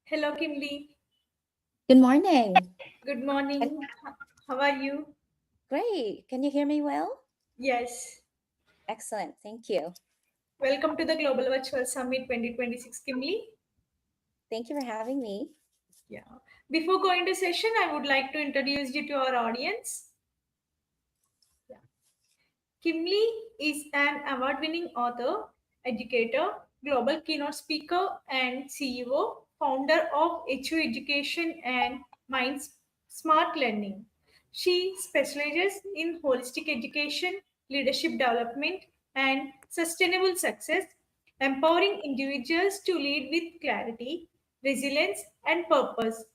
Hello, Kimli. Good morning. Good Can- morning. How are you? Great. Can you hear me well? Yes. Excellent. Thank you. Welcome to the Global Virtual Summit 2026, Kimli. Thank you for having me. Yeah. Before going to session, I would like to introduce you to our audience. Yeah. Kimli is an award-winning author, educator, global keynote speaker, and CEO, founder of HU Education and Minds Smart Learning. She specializes in holistic education, leadership development, and sustainable success, empowering individuals to lead with clarity, resilience, and purpose.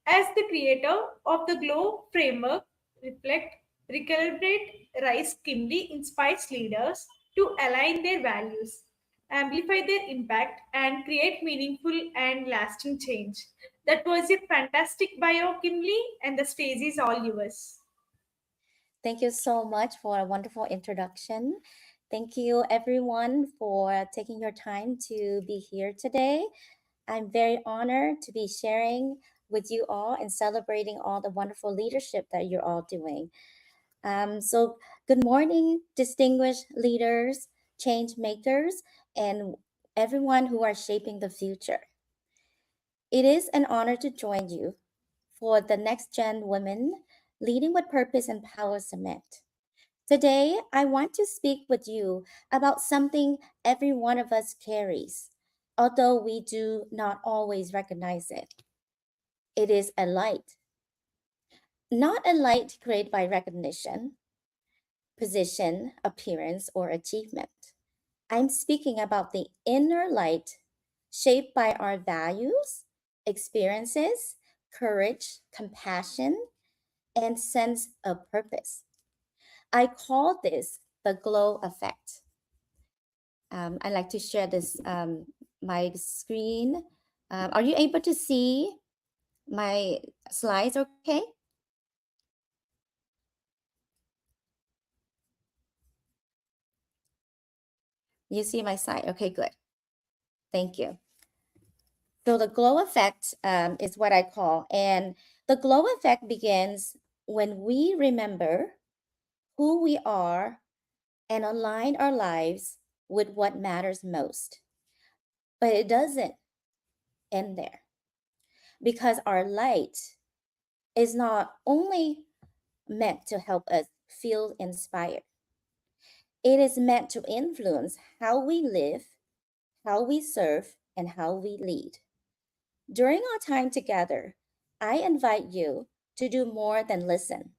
As the creator of the GLOW framework, reflect, recalibrate, rise Kimberly inspires leaders to align their values, amplify their impact, and create meaningful and lasting change. That was a fantastic bio, Kimberly, and the stage is all yours. Thank you so much for a wonderful introduction. Thank you, everyone, for taking your time to be here today. I'm very honored to be sharing with you all and celebrating all the wonderful leadership that you're all doing. So, good morning, distinguished leaders, change makers, and everyone who are shaping the future. It is an honor to join you for the Next Gen Women Leading with Purpose and Power Summit. Today, I want to speak with you about something every one of us carries, although we do not always recognize it. It is a light, not a light created by recognition, position, appearance, or achievement. I'm speaking about the inner light shaped by our values, experiences, courage, compassion, and sense of purpose. I call this the glow effect. I like to share this my screen. Are you able to see my slides? Okay. You see my slide. Okay, good. Thank you. So the glow effect is what I call, and the glow effect begins when we remember who we are and align our lives with what matters most. But it doesn't end there because our light is not only meant to help us feel inspired, it is meant to influence how we live, how we serve, and how we lead. During our time together, I invite you to do more than listen.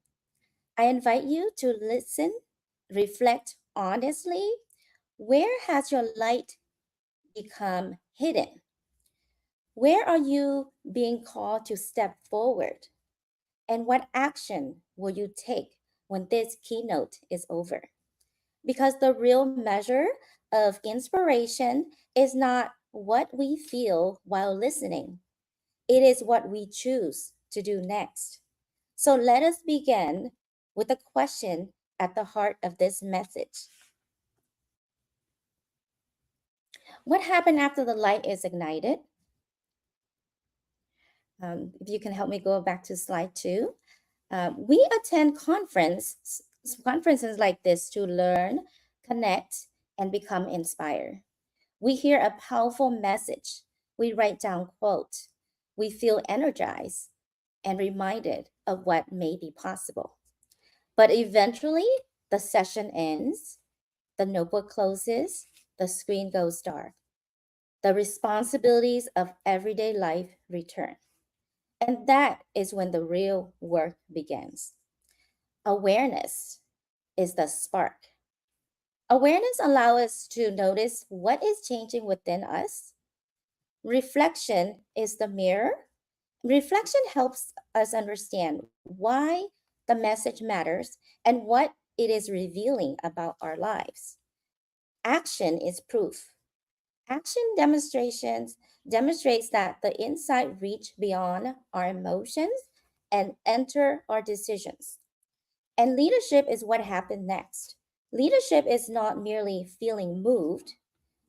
I invite you to listen, reflect honestly. Where has your light become hidden? Where are you being called to step forward? And what action will you take when this keynote is over? Because the real measure of inspiration is not what we feel while listening, it is what we choose to do next. So let us begin with a question at the heart of this message. What happened after the light is ignited? If you can help me go back to slide 2. We attend conferences like this to learn, connect, and become inspired. We hear a powerful message. We write down quote. We feel energized and reminded of what may be possible. But eventually, the session ends, the notebook closes, the screen goes dark. The responsibilities of everyday life return. And that is when the real work begins. Awareness is the spark. Awareness allows us to notice what is changing within us. Reflection is the mirror. Reflection helps us understand why the message matters and what it is revealing about our lives. Action is proof. Action demonstrations demonstrates that the insight reach beyond our emotions and enter our decisions. And leadership is what happened next. Leadership is not merely feeling moved.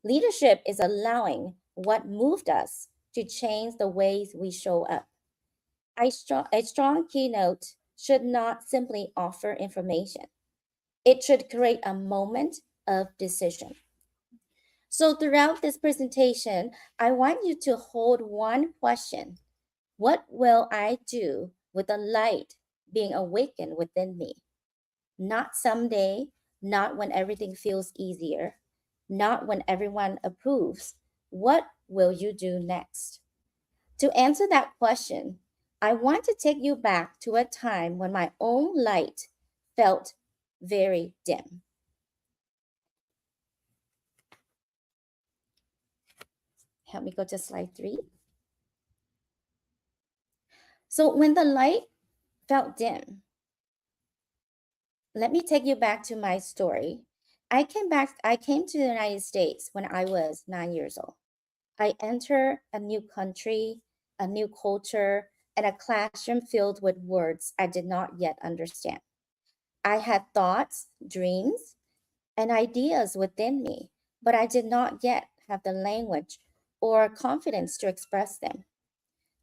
Leadership is allowing what moved us to change the ways we show up. A strong keynote should not simply offer information, it should create a moment of decision. So, throughout this presentation, I want you to hold one question: what will I do with the light being awakened within me? Not someday, not when everything feels easier, not when everyone approves. What will you do next? To answer that question, I want to take you back to a time when my own light felt very dim. Help me go to slide 3. So, when the light felt dim, let me take you back to my story. I came to the United States when I was 9 years old. I entered a new country, a new culture, and a classroom filled with words I did not yet understand. I had thoughts, dreams, and ideas within me, but I did not yet have the language or confidence to express them.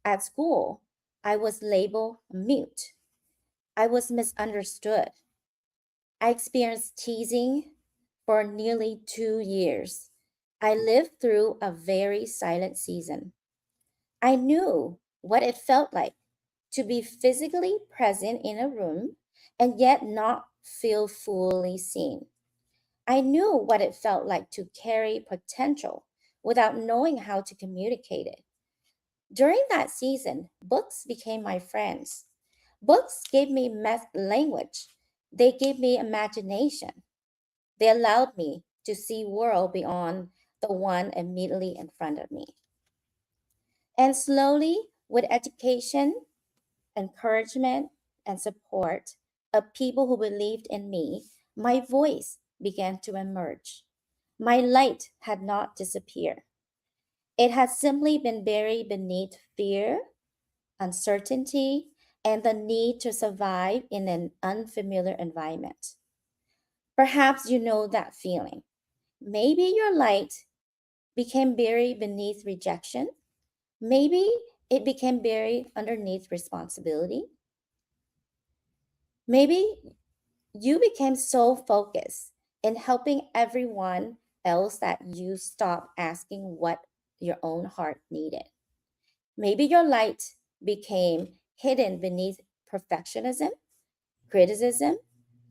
At school, I was labeled mute. I was misunderstood. I experienced teasing for nearly 2 years. I lived through a very silent season. I knew what it felt like to be physically present in a room and yet not feel fully seen. I knew what it felt like to carry potential without knowing how to communicate it. During that season, books became my friends. Books gave me language. They gave me imagination. They allowed me to see world beyond the one immediately in front of me. And slowly, with education, encouragement, and support of people who believed in me, my voice began to emerge. My light had not disappeared. It had simply been buried beneath fear, uncertainty, and the need to survive in an unfamiliar environment. Perhaps you know that feeling. Maybe your light became buried beneath rejection. Maybe it became buried underneath responsibility. Maybe you became so focused in helping everyone else that you stopped asking what your own heart needed. Maybe your light became hidden beneath perfectionism, criticism,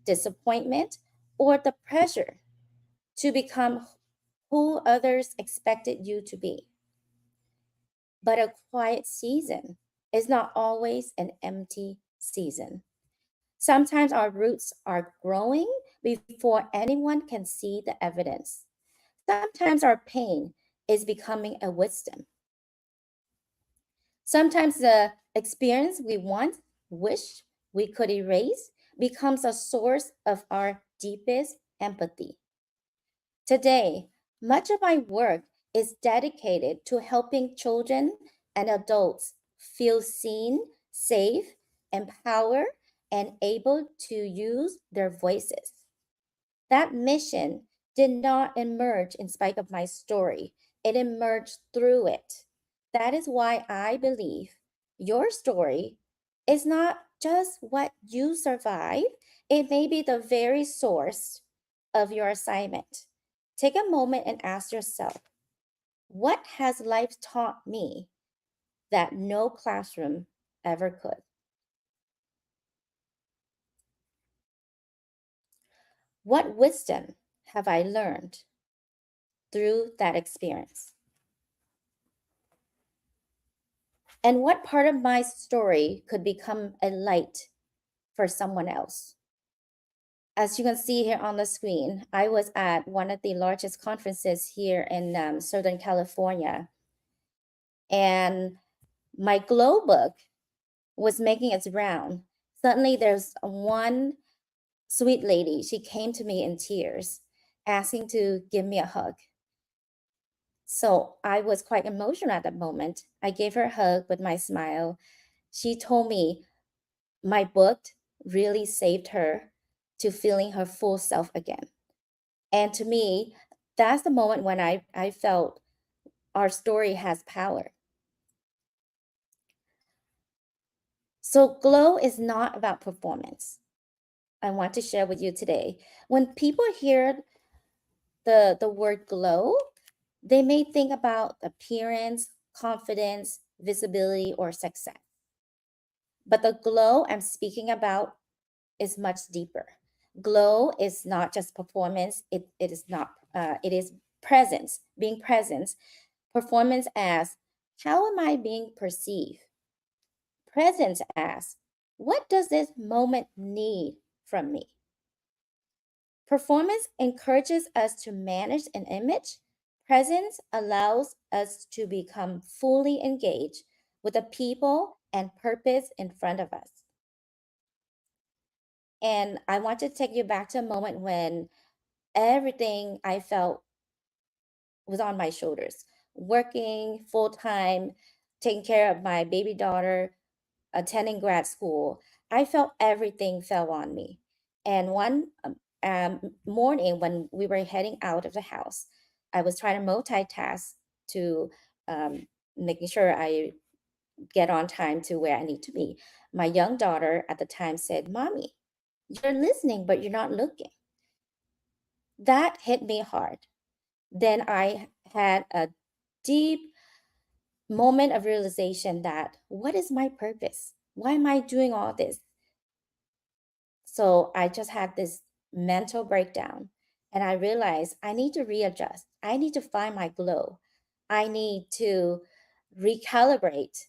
disappointment, or the pressure to become who others expected you to be. But a quiet season is not always an empty season. Sometimes our roots are growing before anyone can see the evidence. Sometimes our pain is becoming a wisdom. Sometimes the experience we once wished we could erase becomes a source of our deepest empathy. Today, much of my work is dedicated to helping children and adults feel seen, safe, empowered, and able to use their voices. That mission did not emerge in spite of my story, it emerged through it. That is why I believe your story is not just what you survive, it may be the very source of your assignment. Take a moment and ask yourself, what has life taught me that no classroom ever could? What wisdom have I learned through that experience? And what part of my story could become a light for someone else? As you can see here on the screen, I was at one of the largest conferences here in Southern California. And my glow book was making its round. Suddenly, there's one sweet lady. She came to me in tears, asking to give me a hug. So I was quite emotional at that moment. I gave her a hug with my smile. She told me my book really saved her to feeling her full self again. And to me, that's the moment when I felt our story has power. So, glow is not about performance. I want to share with you today. When people hear the word glow, they may think about appearance, confidence, visibility, or success. But the glow I'm speaking about is much deeper. Glow is not just performance, it is not, it is presence, being present. Performance as how am I being perceived? Presence as what does this moment need from me? Performance encourages us to manage an image. Presence allows us to become fully engaged with the people and purpose in front of us. And I want to take you back to a moment when everything I felt was on my shoulders. Working full time, taking care of my baby daughter, attending grad school, I felt everything fell on me. And one morning when we were heading out of the house, I was trying to multitask to um, making sure I get on time to where I need to be. My young daughter at the time said, "Mommy, you're listening, but you're not looking." That hit me hard. Then I had a deep moment of realization that what is my purpose? Why am I doing all this? So I just had this mental breakdown and I realized I need to readjust. I need to find my glow. I need to recalibrate.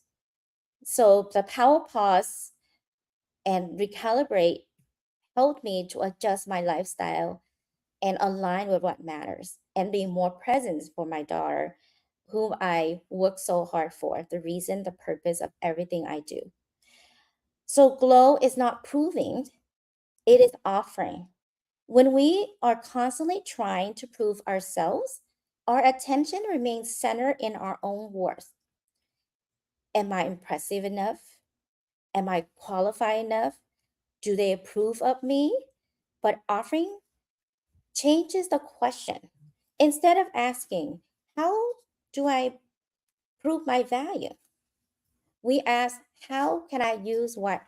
So the power pause and recalibrate helped me to adjust my lifestyle and align with what matters and be more present for my daughter, whom I work so hard for, the reason, the purpose of everything I do. So, glow is not proving, it is offering. When we are constantly trying to prove ourselves, our attention remains centered in our own worth. Am I impressive enough? Am I qualified enough? Do they approve of me? But offering changes the question. Instead of asking, how do I prove my value? We ask, how can I use what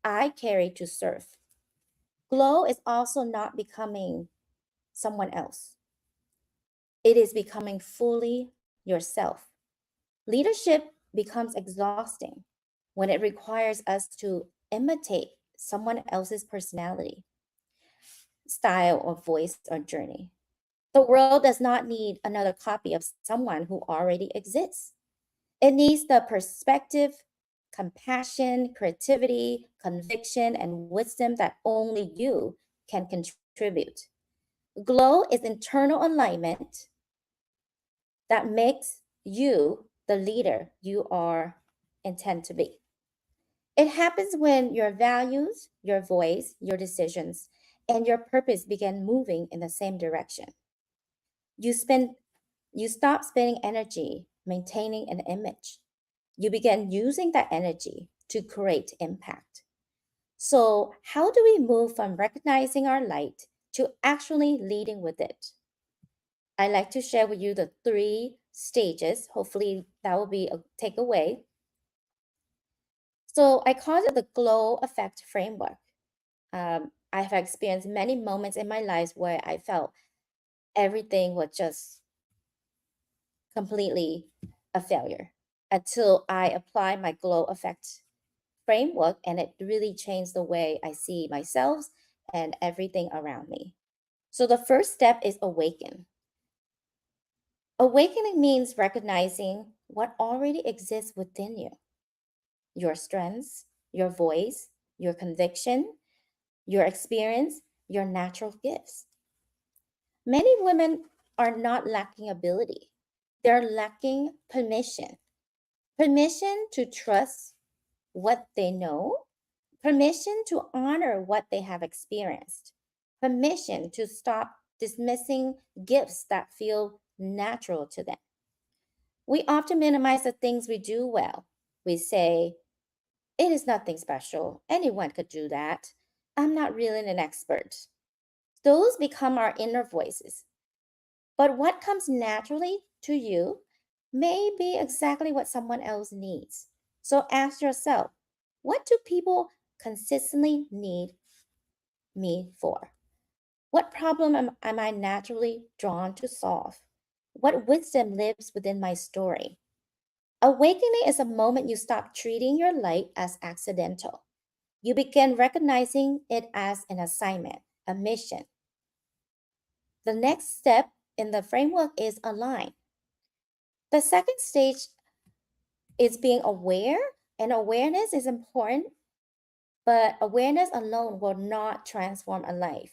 I carry to serve? Glow is also not becoming someone else, it is becoming fully yourself. Leadership becomes exhausting when it requires us to imitate someone else's personality, style, or voice or journey. The world does not need another copy of someone who already exists. It needs the perspective, compassion, creativity, conviction, and wisdom that only you can contribute. Glow is internal alignment that makes you the leader you are intend to be. It happens when your values, your voice, your decisions, and your purpose begin moving in the same direction. You spend you stop spending energy maintaining an image. You begin using that energy to create impact. So, how do we move from recognizing our light to actually leading with it? I like to share with you the three stages. Hopefully, that will be a takeaway. So, I call it the glow effect framework. I have experienced many moments in my life where I felt everything was just completely a failure until I apply my glow effect framework and it really changed the way I see myself and everything around me. So the first step is awaken. Awakening means recognizing what already exists within you, your strengths, your voice, your conviction, your experience, your natural gifts. Many women are not lacking ability, they're lacking permission. Permission to trust what they know, permission to honor what they have experienced, permission to stop dismissing gifts that feel natural to them. We often minimize the things we do well. We say, it is nothing special. Anyone could do that. I'm not really an expert. Those become our inner voices. But what comes naturally to you may be exactly what someone else needs. So ask yourself, What do people consistently need me for? What problem am I naturally drawn to solve? What wisdom lives within my story? Awakening is a moment you stop treating your light as accidental. You begin recognizing it as an assignment, a mission. The next step in the framework is align. The second stage is being aware, and awareness is important, but awareness alone will not transform a life.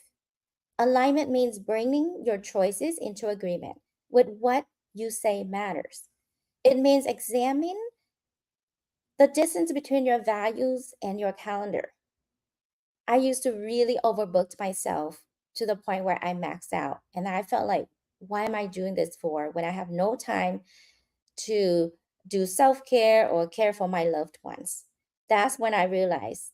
Alignment means bringing your choices into agreement with what you say matters. It means examining the distance between your values and your calendar. I used to really overbook myself to the point where I maxed out. And I felt like, why am I doing this for when I have no time to do self care or care for my loved ones? That's when I realized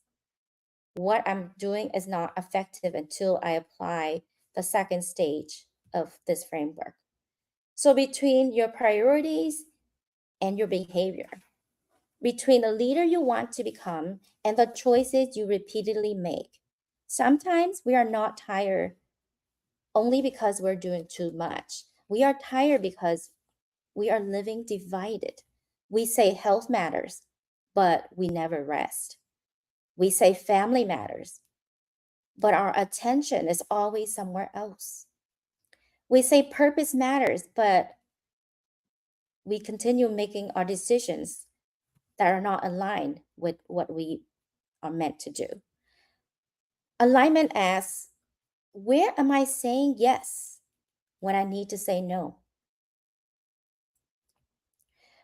what I'm doing is not effective until I apply the second stage of this framework. So, between your priorities and your behavior, between the leader you want to become and the choices you repeatedly make, sometimes we are not tired only because we're doing too much. We are tired because we are living divided. We say health matters, but we never rest. We say family matters, but our attention is always somewhere else. We say purpose matters, but we continue making our decisions that are not aligned with what we are meant to do. Alignment asks, where am I saying yes when I need to say no?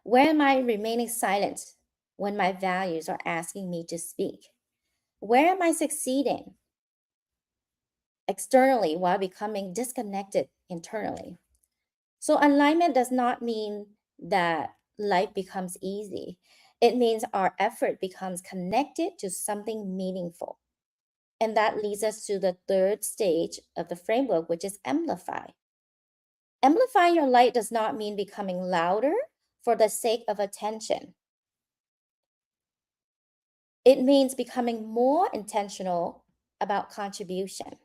Where am I remaining silent when my values are asking me to speak? Where am I succeeding externally while becoming disconnected internally? So, alignment does not mean that life becomes easy. It means our effort becomes connected to something meaningful. And that leads us to the third stage of the framework, which is amplify. Amplifying your light does not mean becoming louder for the sake of attention. It means becoming more intentional about contribution.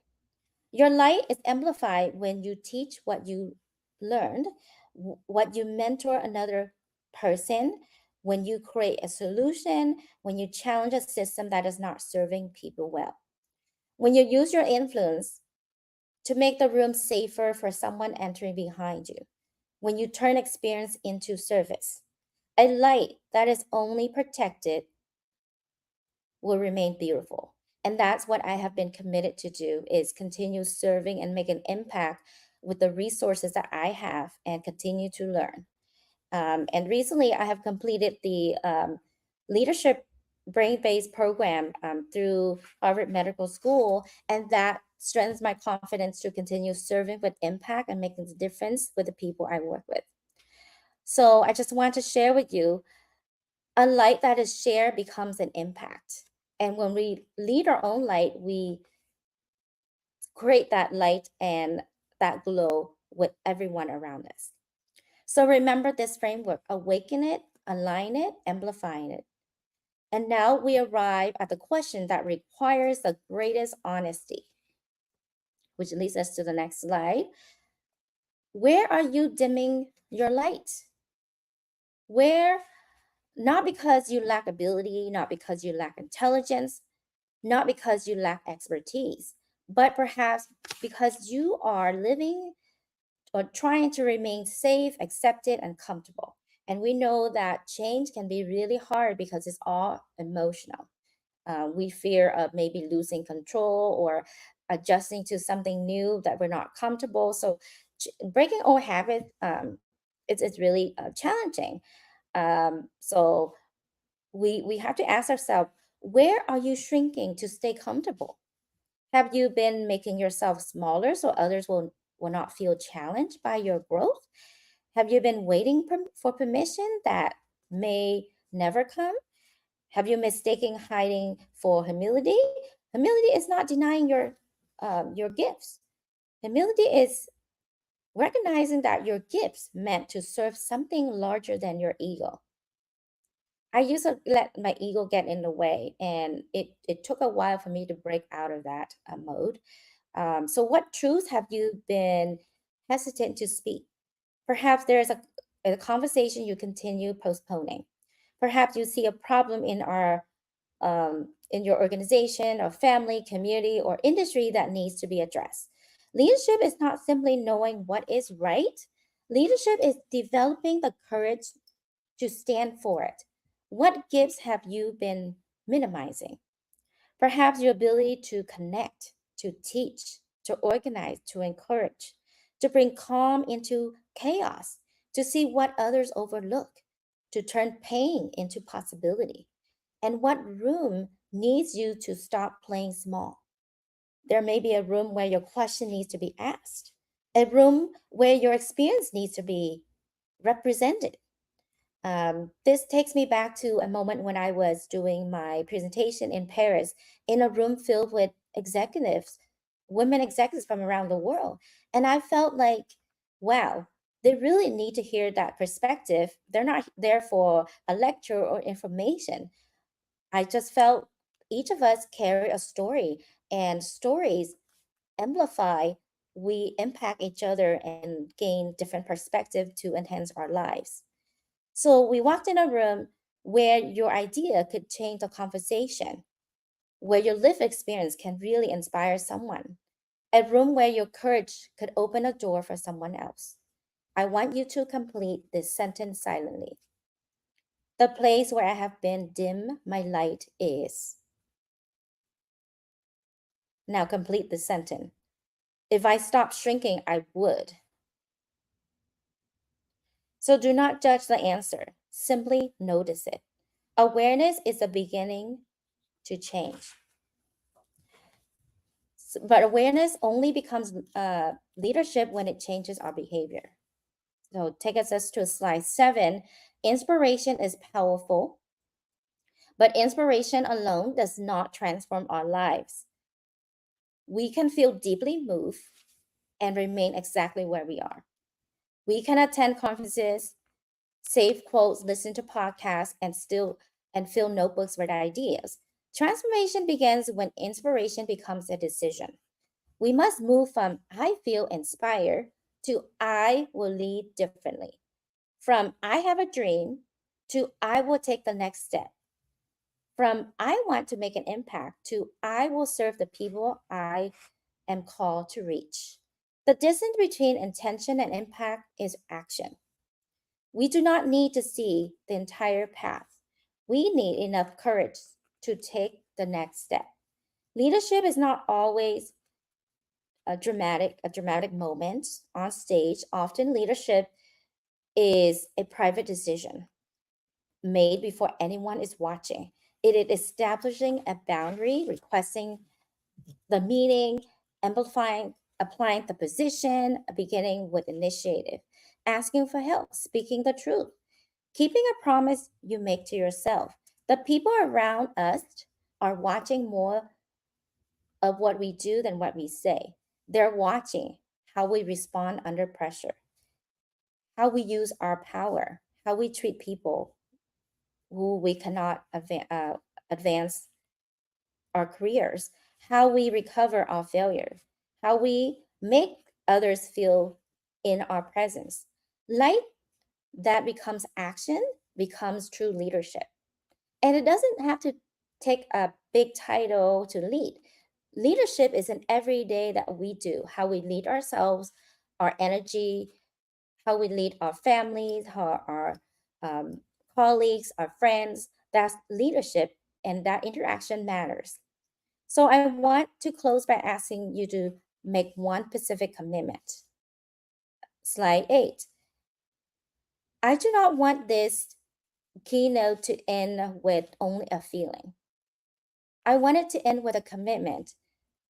Your light is amplified when you teach what you learned, what you mentor another person, when you create a solution, when you challenge a system that is not serving people well. When you use your influence to make the room safer for someone entering behind you, when you turn experience into service. A light that is only protected will remain beautiful. And that's what I have been committed to do is continue serving and make an impact with the resources that I have and continue to learn. And recently I have completed the leadership brain-based program through Harvard Medical School, and that strengthens my confidence to continue serving with impact and making a difference with the people I work with. So I just want to share with you, a light that is shared becomes an impact. And when we lead our own light, we create that light and that glow with everyone around us. So remember this framework: awaken it, align it, amplifying it. And now we arrive at the question that requires the greatest honesty, which leads us to the next slide. Where are you dimming your light? Where, not because you lack ability, not because you lack intelligence, not because you lack expertise, but perhaps because you are living or trying to remain safe, accepted, and comfortable. And we know that change can be really hard because it's all emotional. We fear of maybe losing control or adjusting to something new that we're not comfortable. So, breaking old habits, it's really challenging. So, we have to ask ourselves, where are you shrinking to stay comfortable? Have you been making yourself smaller so others will not feel challenged by your growth? Have you been waiting for permission that may never come? Have you mistaken hiding for humility? Humility is not denying your gifts. Humility is recognizing that your gifts meant to serve something larger than your ego. I used to let my ego get in the way, and it took a while for me to break out of that mode. So, what truths have you been hesitant to speak? Perhaps there's a conversation you continue postponing. Perhaps you see a problem in your organization or family, community, or industry that needs to be addressed. Leadership is not simply knowing what is right. Leadership is developing the courage to stand for it. What gifts have you been minimizing? Perhaps your ability to connect, to teach, to organize, to encourage, to bring calm into chaos, to see what others overlook, to turn pain into possibility. And what room needs you to stop playing small? There may be a room where your question needs to be asked, a room where your experience needs to be represented. This takes me back to a moment when I was doing my presentation in Paris in a room filled with executives, women executives from around the world. And I felt like, wow, they really need to hear that perspective. They're not there for a lecture or information. I just felt each of us carry a story, and stories amplify. We impact each other and gain different perspective to enhance our lives. So we walked in a room where your idea could change the conversation, where your lived experience can really inspire someone, a room where your courage could open a door for someone else. I want you to complete this sentence silently. The place where I have been dim, my light is. Now complete the sentence. If I stopped shrinking, I would. So do not judge the answer, simply notice it. Awareness is the beginning to change. But awareness only becomes leadership when it changes our behavior. So take us to slide 7. Inspiration is powerful, but inspiration alone does not transform our lives. We can feel deeply moved and remain exactly where we are. We can attend conferences, save quotes, listen to podcasts, and fill notebooks with ideas. Transformation begins when inspiration becomes a decision. We must move from I feel inspired to I will lead differently. From I have a dream to I will take the next step. From I want to make an impact to I will serve the people I am called to reach. The distance between intention and impact is action. We do not need to see the entire path. We need enough courage to take the next step. Leadership is not always a dramatic moment on stage. Often leadership is a private decision made before anyone is watching. It is establishing a boundary, requesting the meeting, amplifying, applying the position, beginning with initiative, asking for help, speaking the truth, keeping a promise you make to yourself. The people around us are watching more of what we do than what we say. They're watching how we respond under pressure, how we use our power, how we treat people who we cannot advance our careers, how we recover our failure, how we make others feel in our presence. Light that becomes action becomes true leadership. And it doesn't have to take a big title to lead. Leadership is an everyday that we do, how we lead ourselves, our energy, how we lead our families, how our um, colleagues, our friends. That's leadership, and that interaction matters. So I want to close by asking you to make one specific commitment. Slide 8. I do not want this keynote to end with only a feeling. I want it to end with a commitment,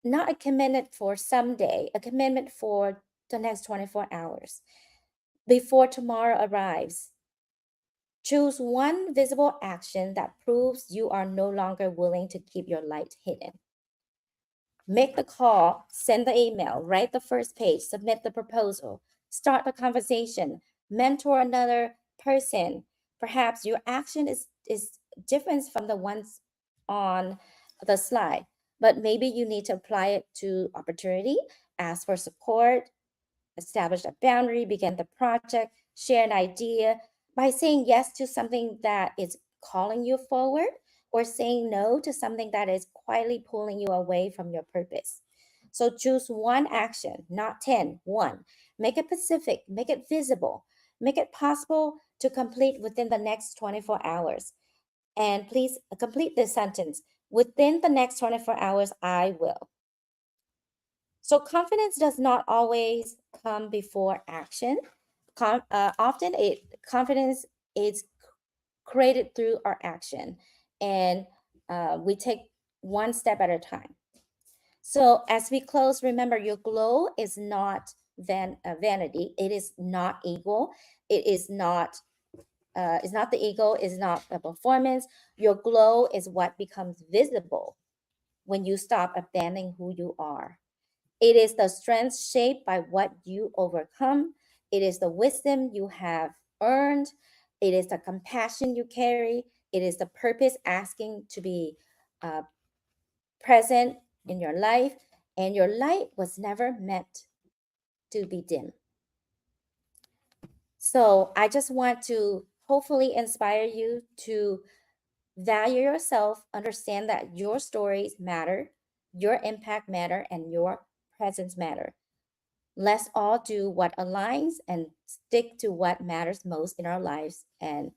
not a commitment for someday, a commitment for the next 24 hours. Before tomorrow arrives, choose one visible action that proves you are no longer willing to keep your light hidden. Make the call, send the email, write the first page, submit the proposal, start the conversation, mentor another person. Perhaps your action is different from the ones on the slide, but maybe you need to apply it to opportunity, ask for support, establish a boundary, begin the project, share an idea. By saying yes to something that is calling you forward, or saying no to something that is quietly pulling you away from your purpose. So choose one action, not 10, one. Make it specific, make it visible, make it possible to complete within the next 24 hours. And please complete this sentence. Within the next 24 hours, I will. So confidence does not always come before action. Often confidence is created through our action, and we take one step at a time. So as we close, remember your glow is not vanity. It is not ego. It is not. It's not the ego. It's not a performance. Your glow is what becomes visible when you stop abandoning who you are. It is the strength shaped by what you overcome. It is the wisdom you have earned. It is the compassion you carry. It is the purpose asking to be uh, present in your life. And your light was never meant to be dim. So I just want to hopefully inspire you to value yourself, understand that your stories matter, your impact matter, and your presence matter. Let's all do what aligns and stick to what matters most in our lives, and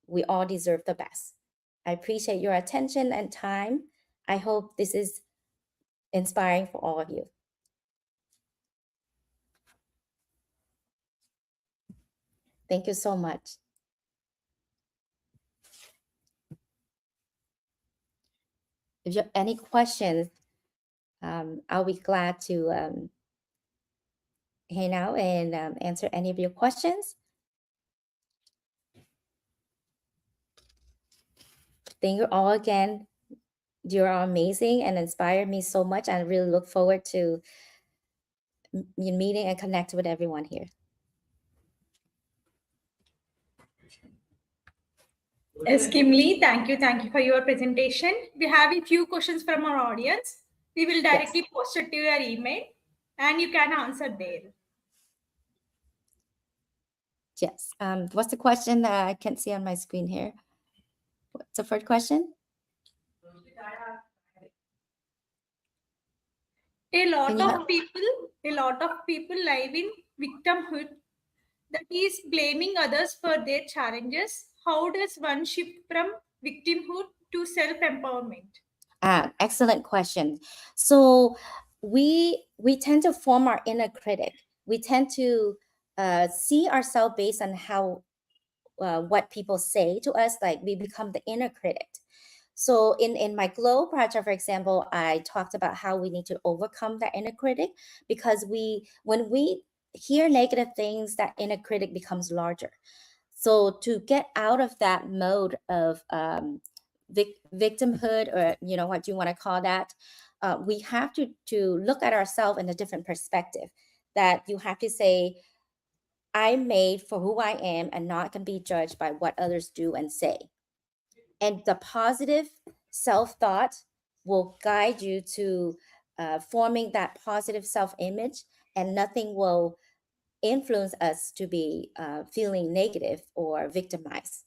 we all deserve the best. I appreciate your attention and time. I hope this is inspiring for all of you. Thank you so much. If you have any questions, I'll be glad to hang out and answer any of your questions. Thank you all again. You're amazing and inspire me so much. I really look forward to meeting and connect with everyone here. Yes, Kimli, thank you. Thank you for your presentation. We have a few questions from our audience. We will directly post it to your email and you can answer there. Yes. What's the question that I can't see on my screen here? What's the first question? A lot of people live in victimhood, that is blaming others for their challenges. How does one shift from victimhood to self-empowerment? Excellent question. So we tend to form our inner critic. We tend to see ourselves based on how what people say to us. Like we become the inner critic. So in my glow project, for example, I talked about how we need to overcome that inner critic, because when we hear negative things, that inner critic becomes larger. So to get out of that mode of victimhood, or what you want to call that, we have to look at ourselves in a different perspective. That you have to say, I'm made for who I am and not can be judged by what others do and say. And the positive self-thought will guide you to forming that positive self-image, and nothing will influence us to be feeling negative or victimized.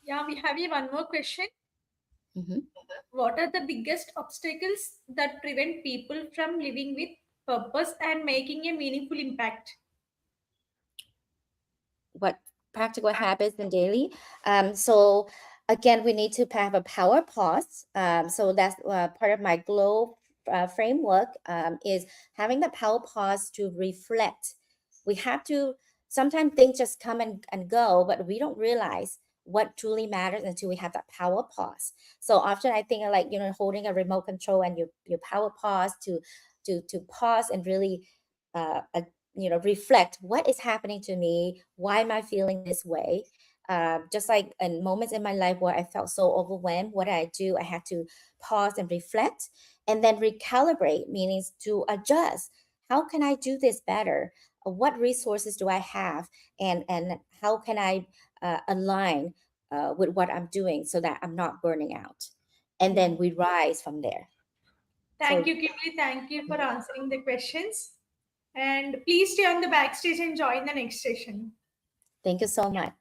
Yeah, we have here one more question. Mm-hmm. What are the biggest obstacles that prevent people from living with purpose and making a meaningful impact? What practical habits and daily. So again, we need to have a power pause. So that's part of my glow framework, is having the power pause to reflect. We have to, sometimes things just come and go, but we don't realize what truly matters until we have that power pause. So often I think like, holding a remote control, and you power pause to pause and really reflect what is happening to me, why am I feeling this way. Just like in moments in my life where I felt so overwhelmed, what did I do? I had to pause and reflect, and then recalibrate, meaning to adjust. How can I do this better? what resources do I have, and how can I align with what I'm doing so that I'm not burning out, and then we rise from there. Thank So you, Kimberly. Thank you for answering the questions. And please stay on the backstage and join the next session. thank you so much.